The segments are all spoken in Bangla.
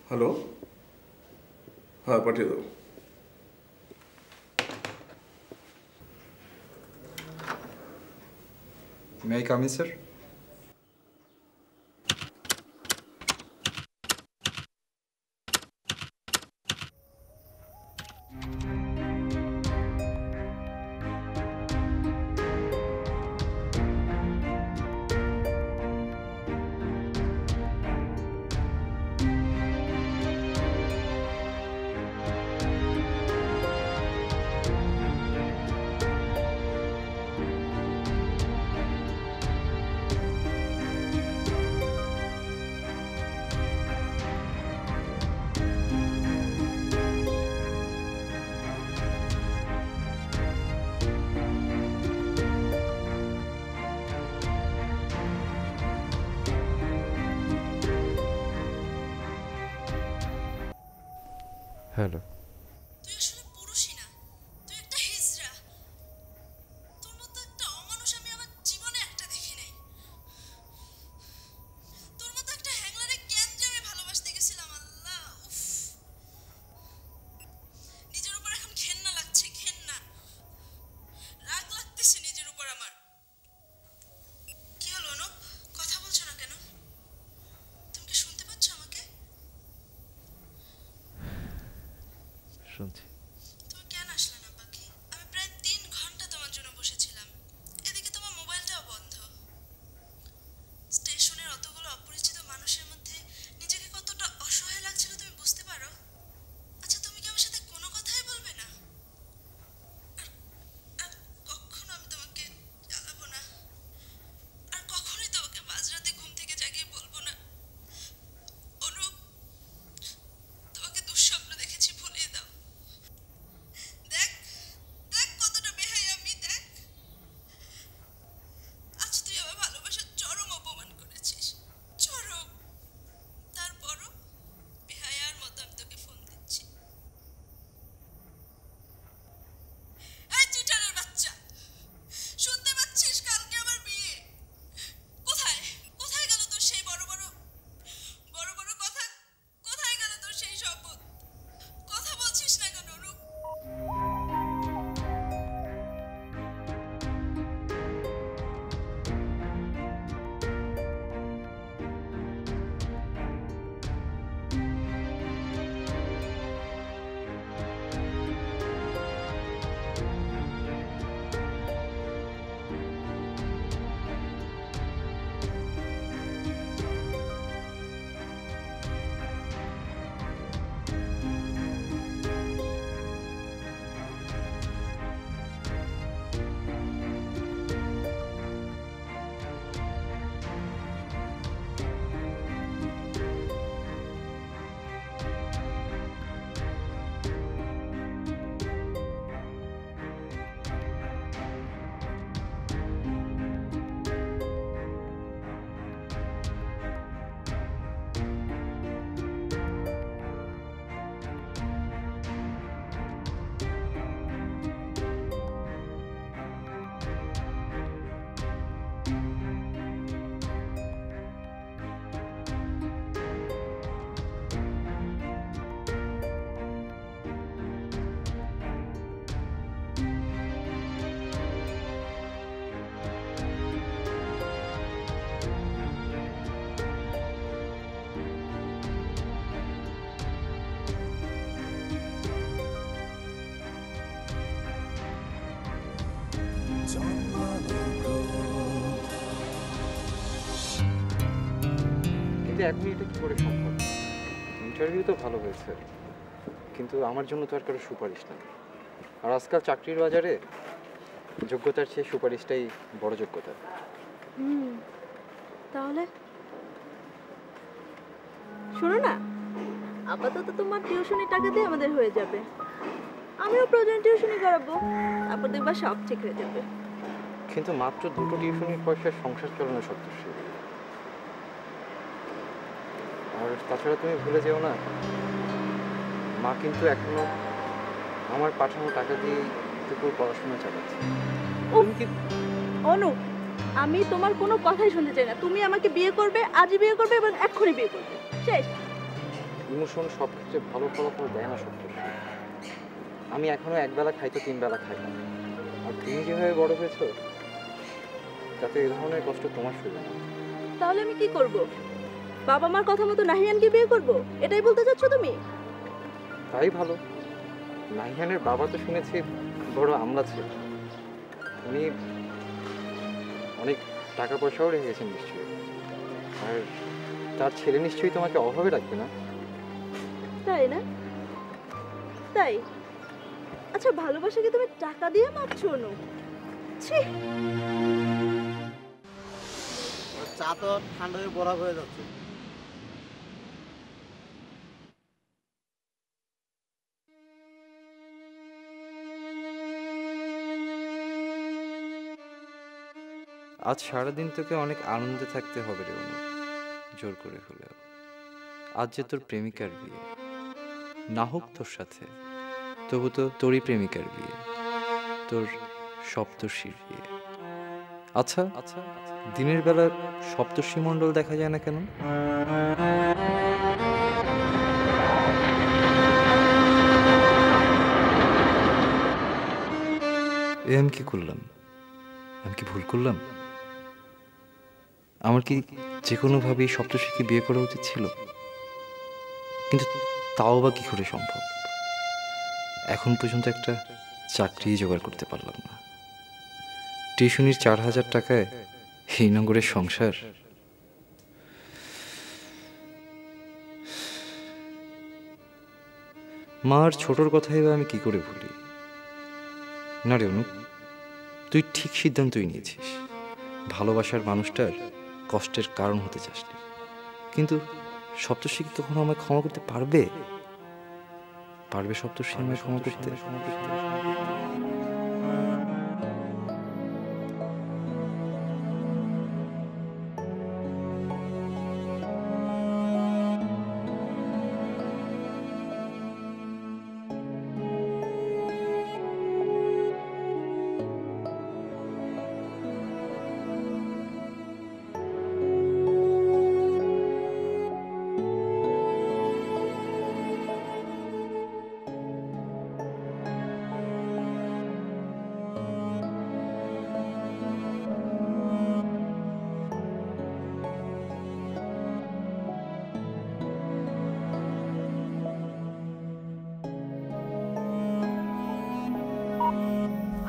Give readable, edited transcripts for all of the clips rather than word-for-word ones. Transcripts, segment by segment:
হ্যালো, হ্যাঁ পাঠিয়ে দাও। May I come in sir? Hello. তুই আসলে পুরুষই না, তুই একটা হিজড়া। তোর মতো একটা অমানুষ আমি আমার জীবনে একটা দেখি নাই। তোর মতো একটা হ্যাংলারে কেন যে আমি ভালোবাসতে গেছিলাম আল্লাহ। উফ, নিজের উপর এখন ঘেন্না লাগছে, ঘেন্না, রাগ লাগতেছে নিজের উপর আমার। কি হলো অনুপ, কথা বলছো না কেন? তুমি কি শুনতে পাচ্ছ আমাকে? শুনছি। তুমি কেন আসলে না পাখি? আমি প্রায় 3 ঘন্টা তোমার জন্য বসেছিলাম। এদিকে তোমার মোবাইলটাও বন্ধ। স্টেশনের অতগুলো অপরিচিত মানুষের মধ্যে নিজেকে কতটা অসহায় লাগছিল তুমি বুঝতে পারো? আচ্ছা তুমি কি আমার সাথে কোনো কথাই বলবে না? আর আর কখনো আমি তোমাকে জ্বালাবো না, আর কখনোই তোমাকে মাঝরাতে ঘুম থেকে জাগিয়ে বলবো না অনুপ তোমাকে দুঃস্বপ্ন দেখেছি, ভুলিয়ে দাও। দেখ, দেখ কতটা বেহাই আমি, দেখ আজ তুই আমার ভালোবাসার চরম অপমান করেছিস, চরম। তারপরও বেহায়ার মতো আমি তোকে ফোন দিচ্ছি। এই চিটারের বাচ্চা, শুনতে পাচ্ছিস? কালকে আমার বিয়ে। কোথায় কোথায় গেল তোর সেই বড় বড় বড় বড় কথা? কোথায় গেল তোর সেই শপথ? কথা বলছিস না কেন রূপ? কিন্তু 1 মিনিটে কি করে সম্ভব? ইন্টারভিউ তো ভালো হয়েছে, কিন্তু আমার জন্য তো আর কারো সুপারিশ নেই। আর আজকাল চাকরির বাজারে যোগ্যতার চেয়ে সুপারিশটাই বড় যোগ্যতা। তাহলে শোনো না, আপাতত তোমার টিউশনের টাকা দিয়ে আমাদের হয়ে যাবে। আমিও প্রয়োজন টিউশনি করাবো, তারপর দেখবা সব ঠিক হয়ে যাবে। কিন্তু মাত্র 2টো টিউশনির পয়সায় সংসার চালানো সত্যি। আর তাছাড়া তুমি ভুলে যেও না, মা কিন্তু এখনো আমার পাঠানো টাকা দিয়ে টুকুর পড়াশোনা চালাচ্ছে। অনু, আমি তোমার কোনো কথাই শুনতে চাই না। তুমি আমাকে বিয়ে করবে, আজই বিয়ে করবে এবং এক্ষুনি বিয়ে করবে, শেষ। ইমোশন সব ক্ষেত্রে ভালো ফলাফল দেয় না সপ্তর্ষি। আমি এখনও একবেলা খাই তো 3 বেলা খাই না। আর তুমি যেভাবে বড় হয়েছো তাতে এই ধরনের কষ্ট তোমার শুধু না। তাহলে আমি কি করব? বাবা মার কথা মতো নাহিয়ানকে বিয়ে করব, এটাই বলতে চাচ্ছ তুমি? তাই ভালো। নাহিয়ানের বাবা তো শুনেছি বড় আমলা ছিল। উনি অনেক টাকা পয়সাও রেখে গেছেন নিশ্চয়ই। আর তার ছেলে নিশ্চয়ই তোমাকে অভাবে রাখবে না। তাই না? তাই? আচ্ছা, ভালোবাসাকে তুমি টাকা দিয়ে মাপছো অনু? ছি! চা তো ঠান্ডা হয়ে বরফ হয়ে যাচ্ছে। আজ সারাদিন তোকে অনেক আনন্দে থাকতে হবে রে অনু, জোর করে হলেও। আজ যে তোর প্রেমিকার বিয়ে, না হোক তোর সাথে, তবু তো তোরই প্রেমিকার বিয়ে, তোর সপ্তর্ষির বিয়ে। আচ্ছা আচ্ছা, দিনের বেলা সপ্তর্ষি মণ্ডল দেখা যায় না কেন? এ আমি কি করলাম? আমি কি ভুল করলাম? আমার কি যে কোনোভাবেই সপ্তর্ষিকে বিয়ে করা উচিত ছিল? কিন্তু তাও বা কি করে সম্ভব? এখন পর্যন্ত একটা চাকরি জোগাড় করতে পারলাম না। টিউশনির 4,000 টাকায় এই নগরের সংসার। মার ছোটর কথাই বা আমি কি করে ভুলি? না রে অনু, তুই ঠিক সিদ্ধান্তই নিয়েছিস। ভালোবাসার মানুষটার কষ্টের কারণ হতে চাসনি। কিন্তু সপ্তর্ষি কি কখনো আমায় ক্ষমা করতে পারবে? পারবে সপ্তর্ষি আমায় ক্ষমা করতে?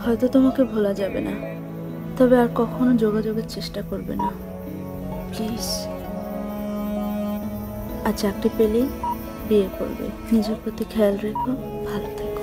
হয়তো তোমাকে ভোলা যাবে না, তবে আর কখনো যোগাযোগের চেষ্টা করবে না, প্লিজ। আর চাকরি পেলেই বিয়ে করবে। নিজের প্রতি খেয়াল রেখো, ভালো থেকো।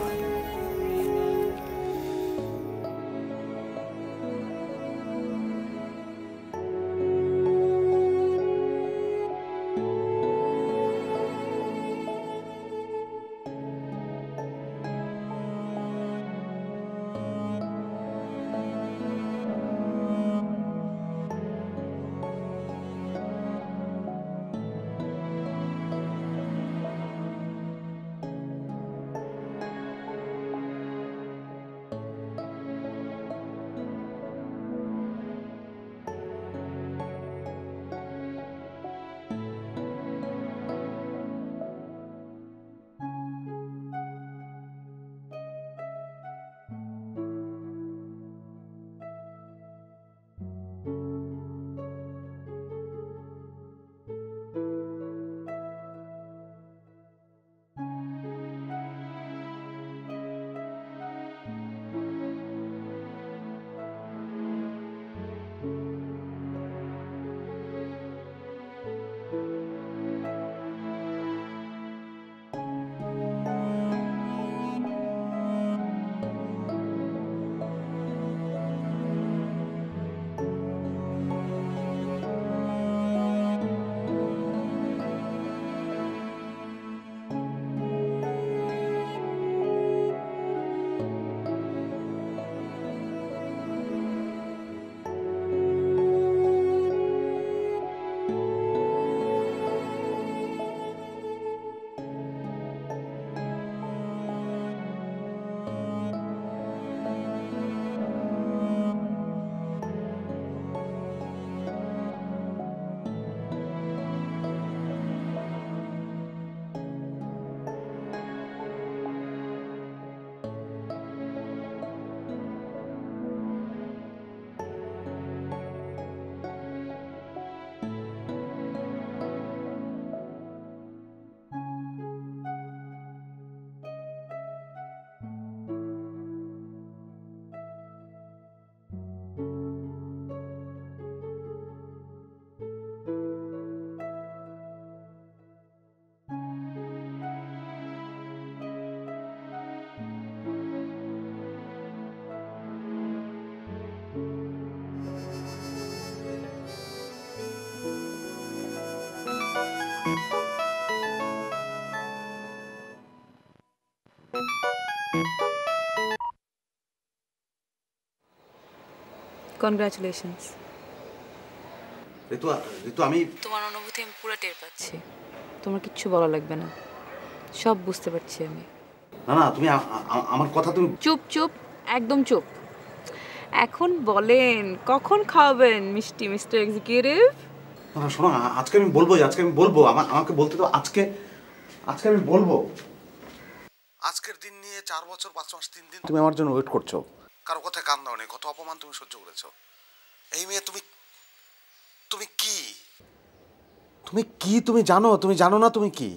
কনগ্রাচুলেশনস। ঋতু ঋতু আমি তোমার অনুভূতি আমি পুরো টের পাচ্ছি, তোমার কিচ্ছু বলা লাগবে না, সব বুঝতে পারছি আমি। না না তুমি আমার কথা তুমি চুপ চুপ, একদম চুপ। এখন বলেন কখন খাওয়াবেন মিষ্টি মিস্টার এক্সিকিউটিভ? না শোনো, আজকে আমি বলবো, আজকে আমি বলবো, আমাকে বলতে তো আজকে আমি বলবো। আজকের দিন নিয়ে 4 বছর 5 মাস 3 দিন তুমি আমার জন্য ওয়েট করছো, কারো কথায় কান দাও নেই, কত অপমান তুমি সহ্য করেছো। এই মেয়ে তুমি কি, তুমি জানো না তুমি কি?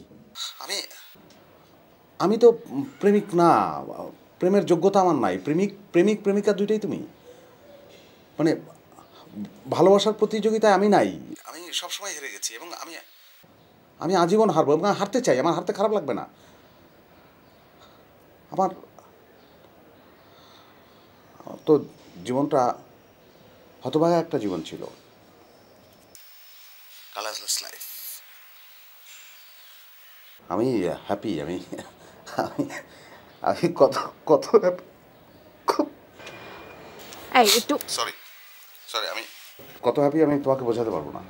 আমি তো প্রেমিক না, প্রেমের যোগ্যতা আমার নাই। প্রেমিকা দুইটাই তুমি। মানে ভালোবাসার প্রতিযোগিতায় আমি নাই, আমি সবসময় হেরে গেছি এবং আমি আজীবন হারবো এবং হারতে চাই, আমার হারতে খারাপ লাগবে না। আমার তো জীবনটা হতভাগা একটা জীবন ছিল, কালারলেস লাইফ। আমি হ্যাপি, আমি কত এই একটু সরি আমি কত হ্যাপি আমি তোমাকে বোঝাতে পারবো না।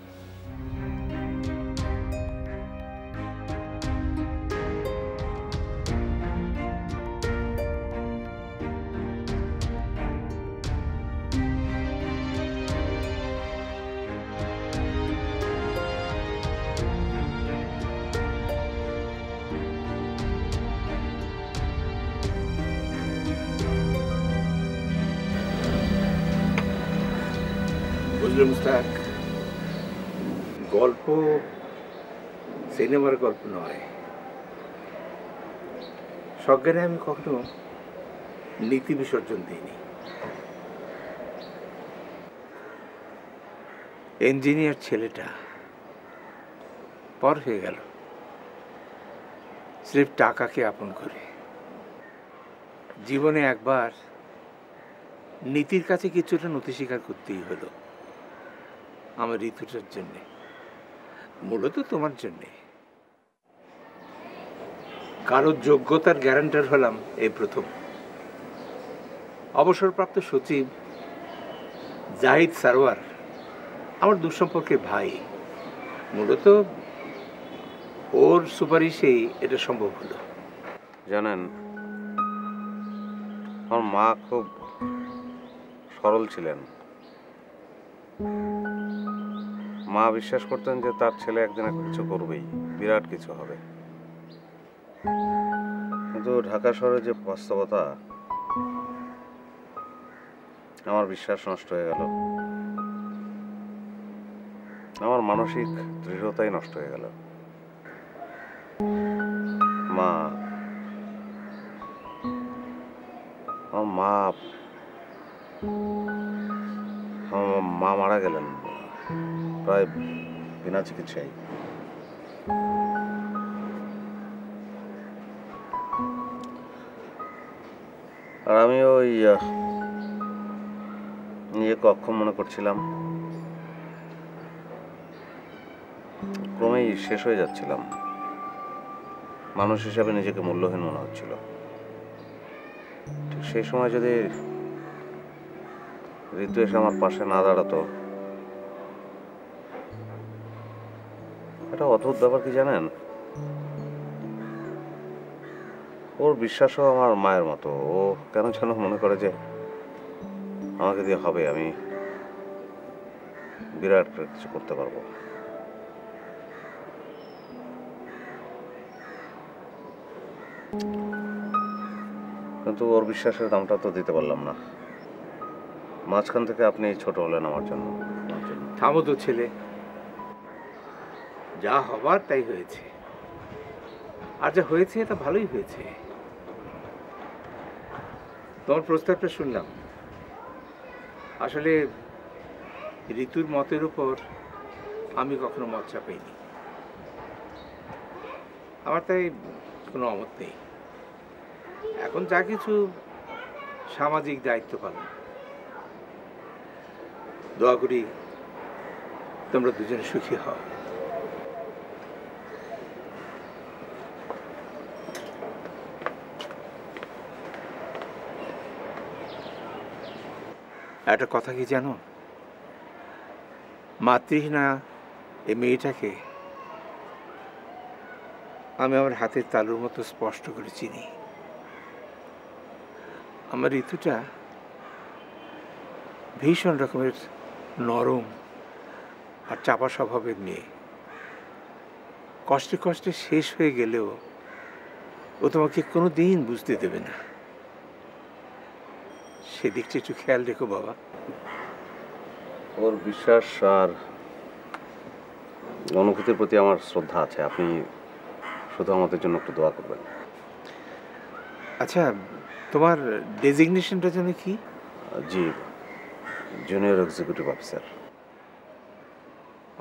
বুঝলে মুস্তাক, গল্প সিনেমার গল্প নয়। সজ্ঞানে আমি কখনো নীতি বিসর্জন দিইনি। ইঞ্জিনিয়ার ছেলেটা পর হয়ে গেল স্রেফ টাকাকে আপন করে। জীবনে একবার নীতির কাছে কিছুটা নতি স্বীকার করতেই হলো, আমার ঋতুটার জন্যে, মূলত তোমার জন্যে। কারো যোগ্যতার গ্যারান্টার হলাম এই প্রথম। অবসরপ্রাপ্ত সচিব জাহিদ সারোয়ার আমার দুঃসম্পর্কের ভাই, মূলত ওর সুপারিশেই এটা সম্ভব হলো। জানেন, আমার মা খুব সরল ছিলেন। মা বিশ্বাস করতেন যে তার ছেলে একদিন একটা কিছু করবেই, বিরাট কিছু হবে। কিন্তু ঢাকা শহরে যে বাস্তবতা, আমার বিশ্বাস নষ্ট হয়ে গেল, আমার মানসিক দৃঢ়তাই নষ্ট হয়ে গেল। মা মারা গেলেন প্রায় বিনা চিকিৎসায়। আর আমি ওই নিজেকে অক্ষম মনে করছিলাম, ক্রমেই শেষ হয়ে যাচ্ছিলাম। মানুষ হিসাবে নিজেকে মূল্যহীন মনে হচ্ছিল। ঠিক সেই সময় যদি ঋতু এসে আমার পাশে না দাঁড়াতো, একটা অদ্ভুত ব্যাপার কি জানেন, ওর বিশ্বাসও আমার মায়ের মতো। ও কেন যেন মনে করে যে আমাকে দিয়ে হবে, আমি বিরাট কিছু করতে পারবো। কিন্তু ওর বিশ্বাসের দামটা তো দিতে পারলাম না। মাঝখান থেকে আপনি ছোট হলেন আমার জন্য। থামো তো ছেলে, যা হবার তাই হয়েছে, আর যা হয়েছে তা ভালোই হয়েছে। তোমার প্রস্তাবটা শুনলাম, আসলে ঋতুর মতের উপর আমি কখনো মত চাপাইনি। আমার তাই কোনো অমত নেই। এখন যা কিছু সামাজিক দায়িত্ব পালন, দোয়া করি তোমরা দুজনে সুখী হও। একটা কথা কি জানো, মাতৃহীনা এই মেয়েটাকে আমি আমার হাতের তালুর মতো স্পষ্ট করে চিনি। আমার ঋতুটা ভীষণ রকমের নরম আর চাপা স্বভাবের মেয়ে। কষ্টে কষ্টে শেষ হয়ে গেলেও ও তোমাকে কোনো দিন বুঝতে দেবে না। সেদিকটা একটু খেয়াল রেখো বাবা। ওর বিশ্বাস আর অনুভূতির প্রতি আমার শ্রদ্ধা আছে। আপনি শুধু আমাদের জন্য একটু দোয়া করবেন। আচ্ছা, তোমার ডেজিগনেশনটা যেন কি? জি, জুনিয়র এক্সিকিউটিভ অফিসার।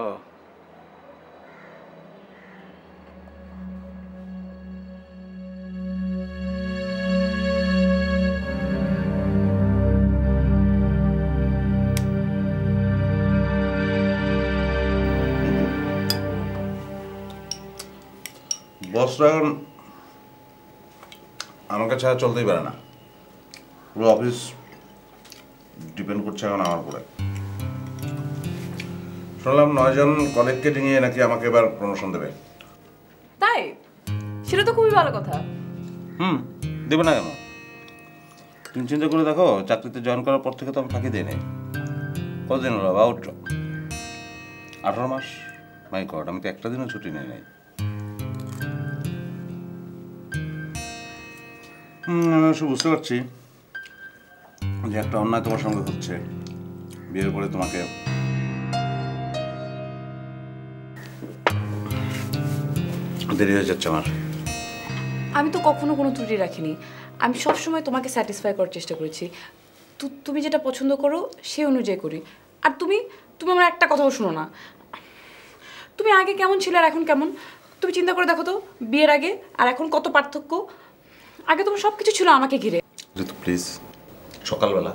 ও, বসরা এখন আমাকে ছাড়া চলতেই পারে না। পুরো অফিস ডিপেন্ড করছে এখন আমার উপরে। শুনলাম 9 জন কলিগকে নিয়ে নাকি আমাকে এবার প্রমোশন দেবে। তাই? সেটা তো খুবই ভালো কথা। দেবে না কেন? তুমি চিন্তা করে দেখো, চাকরিতে জয়েন করার পর থেকে তো আমি ফাঁকি দিই নাই। কতদিন হলো? About 18 mass. মাই গড, আমি তো একটা দিনও ছুটি নেই নাই। আমি অবশ্য বুঝতে পারছি যে একটা অন্যায় তোমার সঙ্গে হচ্ছে। বিয়ের পরে তোমাকে দেরি হয়ে যাচ্ছে আমার। আমি তো কখনো কোনো ত্রুটি রাখিনি। আমি সবসময় তোমাকে স্যাটিসফাই করার চেষ্টা করেছি। তুমি যেটা পছন্দ করো সে অনুযায়ী করি। আর তুমি আমার একটা কথাও শোনো না। তুমি আগে কেমন ছিলে আর এখন কেমন? তুমি চিন্তা করে দেখো তো, বিয়ের আগে আর এখন কত পার্থক্য। আগে তোমার সব কিছু ছিল আমাকে ঘিরে। ঋতু প্লিজ, সকালবেলা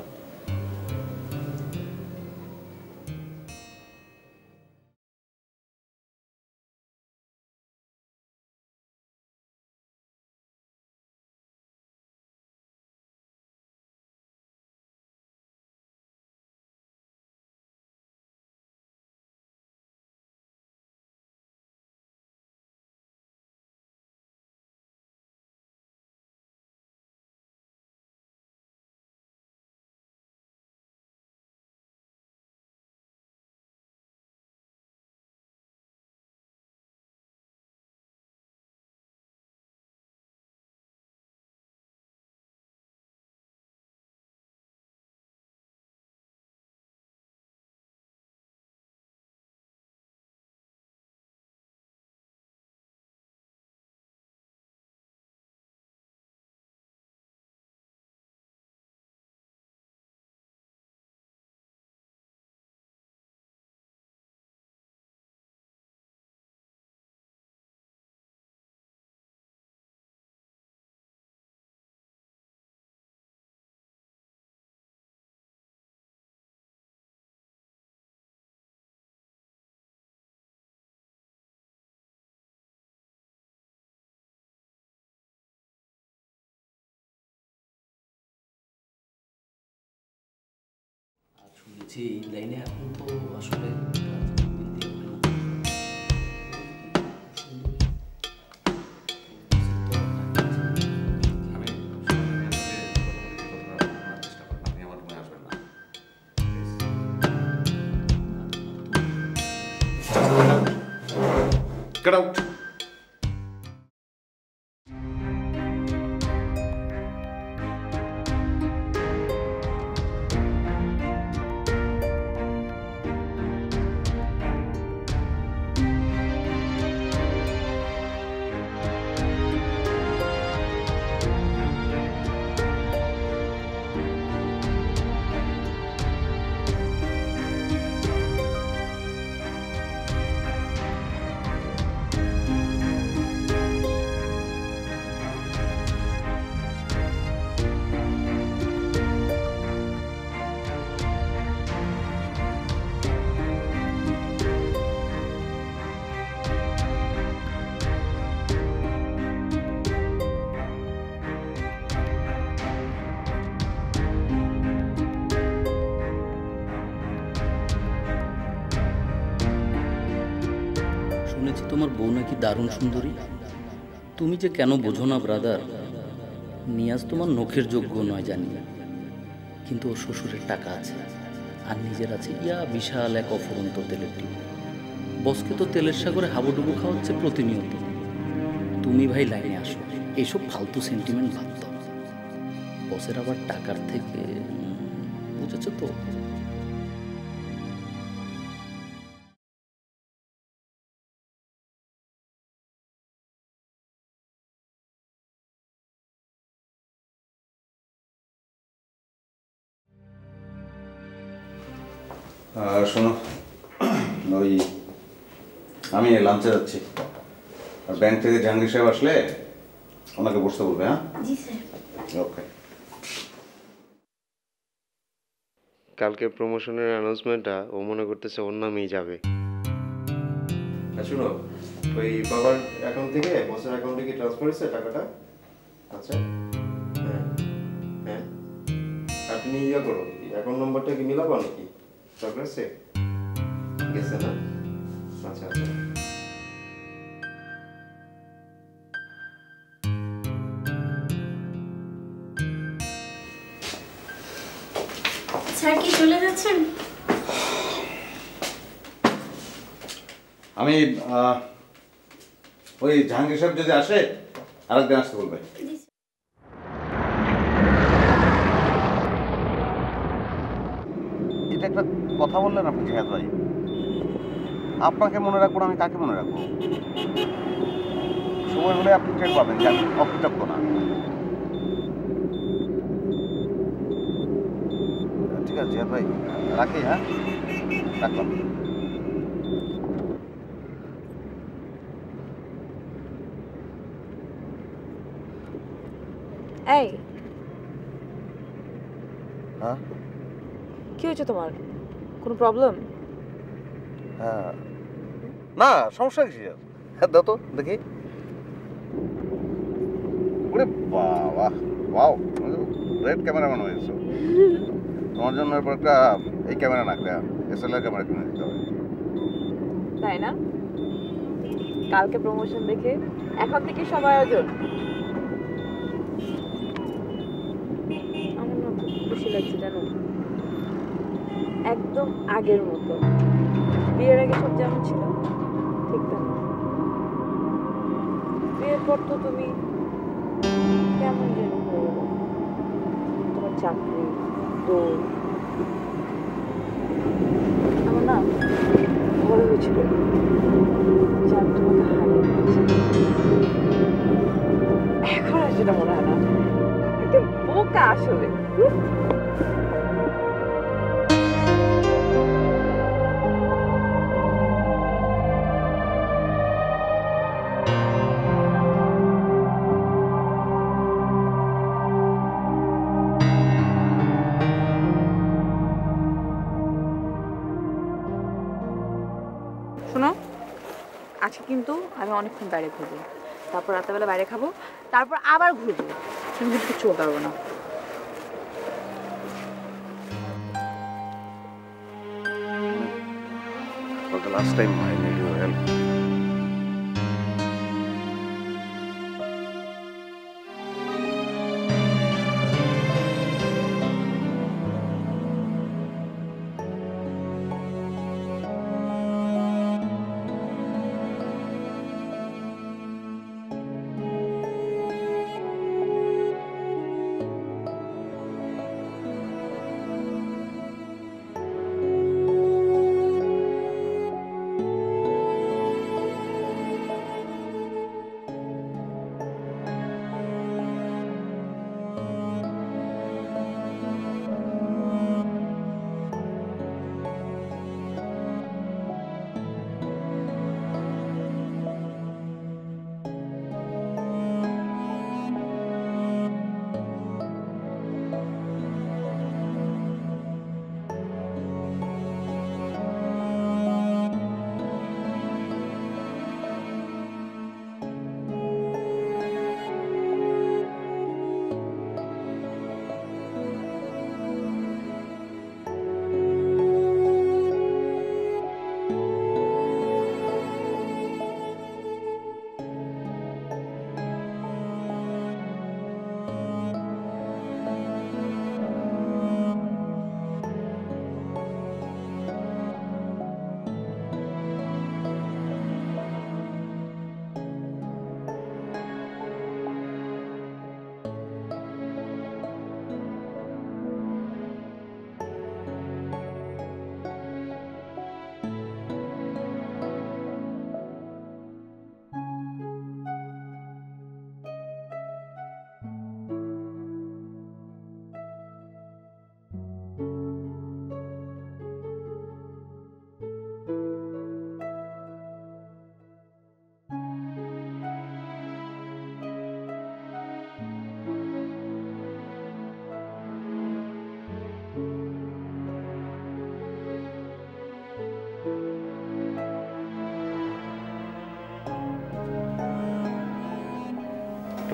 শুনেছি এই লাইনে এখন তো আসলে Get out! তোমার বউ নাকি দারুণ সুন্দরী। তুমি যে কেন বোঝো না ব্রাদার, নিয়াজ তোমার নখের যোগ্য নয় জানি, কিন্তু ওর শ্বশুরের টাকা আছে আর নিজের আছে বিশাল এক অফুরন্ত তেলের টিপ। বসকে তো তেলের সাগরে হাবুডুবু খাওয়াচ্ছে প্রতিনিয়ত। তুমি ভাই লাইনে আসো, এইসব ফালতু সেন্টিমেন্ট বাদ দাও। বসের আবার টাকার থেকে, বুঝেছো তো? শোনো, ওই আমি লাঞ্চে যাচ্ছি, আর ব্যাংক থেকে জাহাঙ্গীর সাহেব আসলে ওনাকে বসতে বলবে। হ্যাঁ জি স্যার। ওকে। কালকে প্রমোশনের অ্যানাউন্সমেন্টটা ও মনে করতেছে ওর নামেই যাবে। শুনো, ওই বাবার অ্যাকাউন্ট থেকে বসের অ্যাকাউন্টে কি ট্রান্সফার হয়েছে টাকাটা? আচ্ছা, হ্যাঁ হ্যাঁ, আর তুমি করো, অ্যাকাউন্ট নম্বরটা কি মিলাবো নাকি? দরকার আছে? গেছে না? আচ্ছা আচ্ছা। স্যার কি চলে যাচ্ছেন? আমি ওই জাহাঙ্গীর সাহেব যদি আসে আরেকদিন আসতে বলবে। এটা একটা কথা বললেন আপনি জিহাদ ভাই। আপনাকে মনে রাখবো না, আমি কাকে মনে রাখবো? সময় হলে আপনি টের পাবেন যে আমি অকৃতজ্ঞ না। ঠিক আছে জিহাদ ভাই, রাখি। হ্যাঁ, রাখলাম। এই, হ্যাঁ কি হয়েছে তোমার? কোনো প্রবলেম? হ্যাঁ, না সমস্যা কি? দাও তো দেখি। ওরে বাবা, ওয়াও, রেড ক্যামেরাম্যান হয়েছে। তোমার জন্য এরপর একটা এই ক্যামেরা না, একটা এসএলআর ক্যামেরা কিনে দিতে হবে। তাই না? কালকে প্রমোশন দেখে এখন থেকে সব আয়োজন। আমার না খুব খুশি লাগছে জানো, একদম আগের মতো। বিয়ের আগে সব যেমন ছিল ঠিক তেমন। বিয়ের পর তো তুমি কেমন যেন হয়ে গেল, তোমার চাকরি, দৌড়। আমার না ভয় হয়েছিল যে আমি তোমাকে হারিয়ে ফেলছি। এখন আর সেটা মনে হয় না। একটা বোকা আসলে। শোনো, আজকে কিন্তু আমি অনেকক্ষণ বাইরে ঘুরবো, তারপর রাতেবেলা বাইরে খাবো, তারপর আবার ঘুরবো। তুমি কিন্তু কিছু বলতে পারবো না। For the last time, I need your help.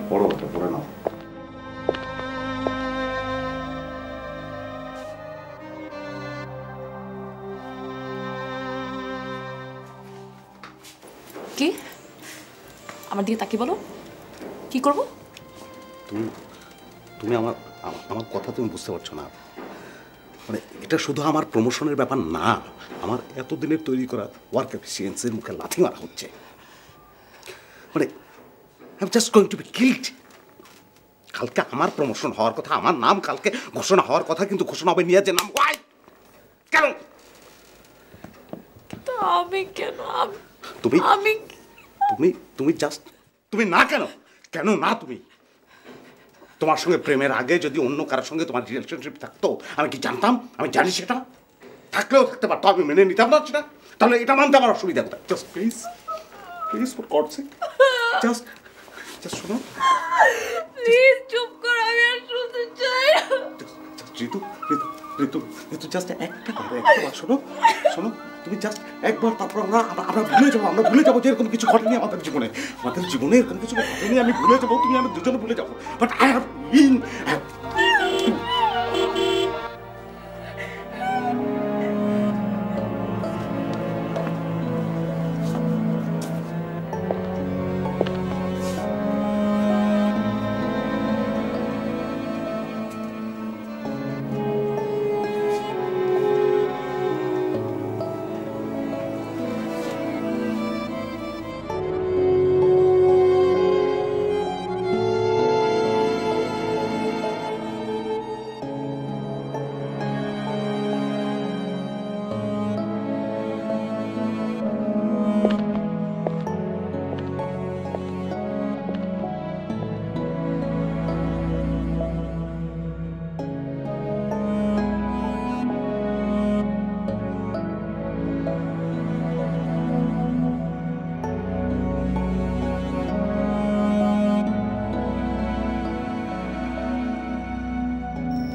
পড়ো, এটা পড়ে নাও। কি আমার দিকে তাকিয়ে বলো, কি করব? তুমি তুমি আমার আমার কথা তুমি বুঝতে পারছো না। মানে এটা শুধু আমার প্রমোশনের ব্যাপার না, আমার এতদিনের তৈরি করা ওয়ার্ক এফিসিয়েন্সির মুখে লাথি মারা হচ্ছে। মানে I am just going to be killed. কালকে আমার প্রমোশন হওয়ার কথা, আমার নাম কালকে ঘোষণা হওয়ার কথা, কিন্তু ঘোষণা হবে নিয়ে যে নাম। ওয়াই? কেন? আমি কেন? তুমি আমি তুমি তুমি জাস্ট তুমি না কেন? কেন না তুমি? তোমার সঙ্গে প্রেমের আগে যদি অন্য কারোর সঙ্গে তোমার রিলেশনশিপ থাকতো আমি কি জানতাম? আমি জানি সেটা। থাকলেও থাকতে পারতো, আমি মেনে নিতাম না সেটা। তাহলে এটা মানতে আমার অসুবিধা কোথায়? Just please, please for gods sec, just শোনো। প্লিজ চুপ করো, আমি আর শুনতে চাই না। ঋতু ঋতু ঋতু ঋতু জাস্ট একটা শোনো শোনো, তুমি জাস্ট একবার, তারপর আমরা ভুলে যাবো যে এরকম কিছু ঘটেনি আমাদের জীবনে এরকম কিছু ঘটেনি। আমি ভুলে যাবো, তুমি আমি দুজনে ভুলে যাবো। বাট আই হ্যাভ বিন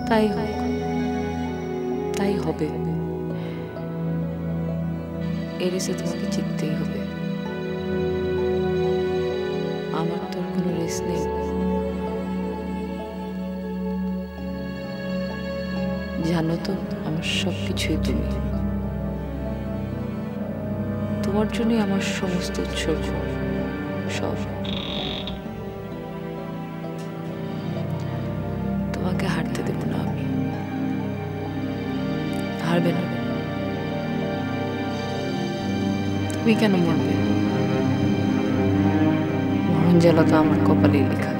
তাই হোক, তাই হবে। এরিসে তোমাকে জিততেই হবে। আমার তোর কোনো রেস নেই। জানো তো, আমার সব কিছুই তুমি। তোমার জন্যই আমার সমস্ত উৎসর্গ, সব। তোমাকে হারতে দেব না আমি। হারবে না। তুমি কেন মরবে? মরণ জ্বালা তো আমার কপালেই লেখা।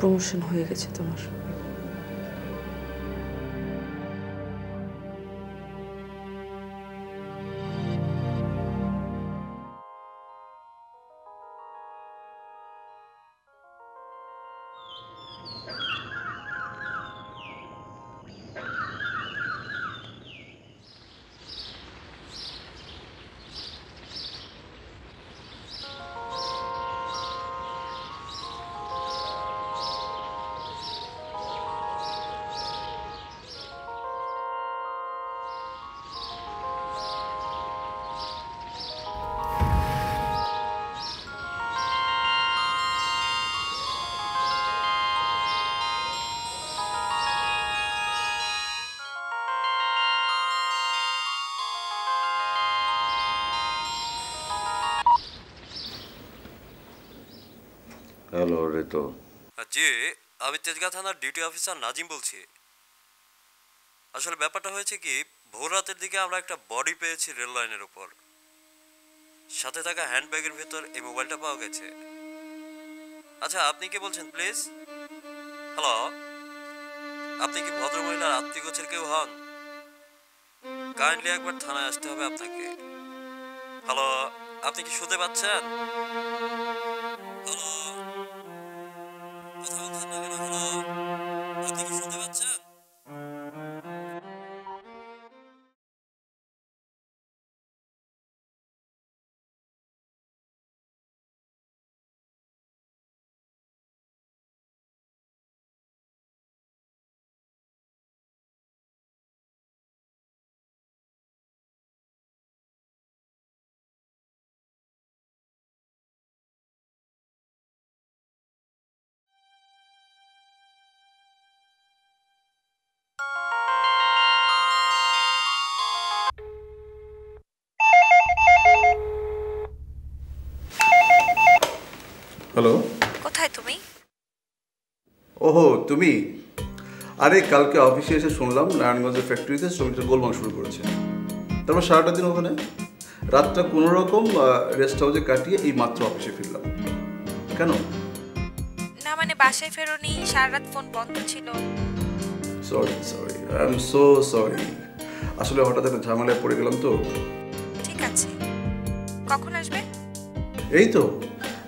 প্রমোশন হয়ে গেছে তোমার। হ্যালো ঋতু। জি, আমি তেজগাঁ থানার ডিউটি অফিসার নাজিম বলছি। আসলে ব্যাপারটা হয়েছে কি, ভোর রাতের দিকে আমরা একটা বডি পেয়েছি রেল লাইনের উপর। সাথে থাকা হ্যান্ডব্যাগের ভেতর এই মোবাইলটা পাওয়া গেছে। আচ্ছা, আপনি কি বলছেন প্লিজ? হ্যালো, আপনি কি ভদ্রমহিলার আত্মীয়গোছের কেউ হন? কাইন্ডলি একবার থানায় আসতে হবে আপনাকে। হ্যালো, আপনি কি শুনতে পাচ্ছেন? হ্যালো, কথা বলছেন না কেন? হ্যালো, আপনি কি শুনতে পাচ্ছেন? হ্যালো, কোথায় তুমি? ওহো তুমি। আরে কালকে অফিসে এসে শুনলাম নারায়ণগঞ্জের ফ্যাক্টরিতে শ্রমিকরা গোলমাল শুরু করেছে। তারপর সারাটা দিন ওখানে, রাতটা কোনো রকম রেস্ট হাউসে কাটিয়ে এই মাত্র অফিসে ফিরলাম। কেন? না মানে বাসায় ফেরোনি, সারা রাত ফোন বন্ধ ছিল। Sorry sorry, I am so sorry. আসলে হঠাৎ একটা ঝামেলায় পড়ে গেলাম তো। ঠিক আছে, কখন আসবে? এই তো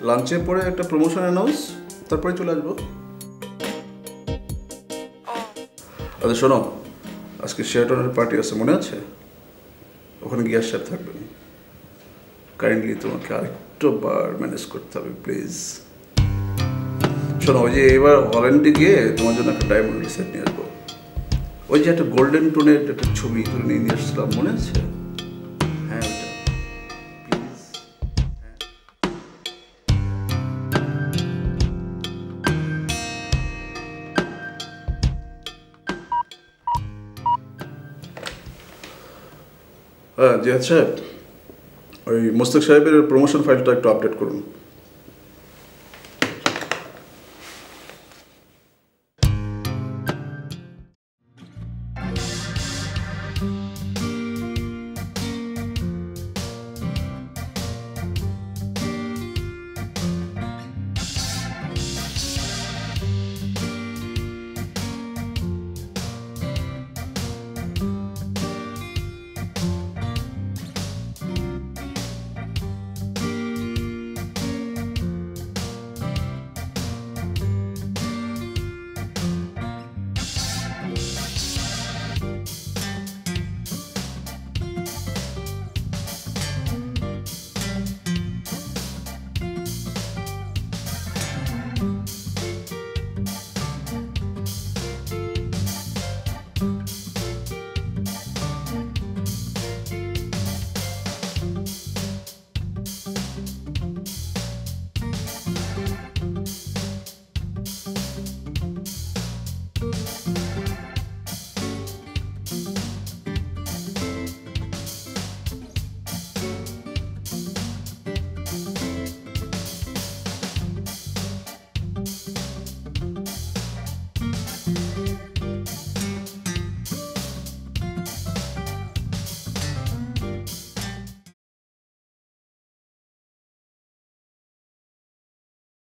লাঞ্চের পরে একটা প্রমোশন অ্যানাউন্স, তারপরে চলে আসবো। আচ্ছা শোনো, আজকে শেয়ারটনের পার্টি আছে, মনে আছে? ওখানে গিয়ে সাথে থাকবেন। কাইন্ডলি তোমাকে আরেকটু বার ম্যানেজ করতে হবে প্লিজ। শোনো, ওই যে এবার হল্যান্ডে গিয়ে তোমার জন্য একটা ডায়মন্ড সেট নিয়ে আসবো। ওই যে একটা গোল্ডেন টোনের একটা ছবি তুলে নিয়ে আসছিলাম, মনে আছে? হ্যাঁ ওইটা প্লিজ। হ্যাঁ জিয়াদ সাহেব, ওই মোস্তাক সাহেবের প্রমোশন ফাইলটা একটু আপডেট করুন।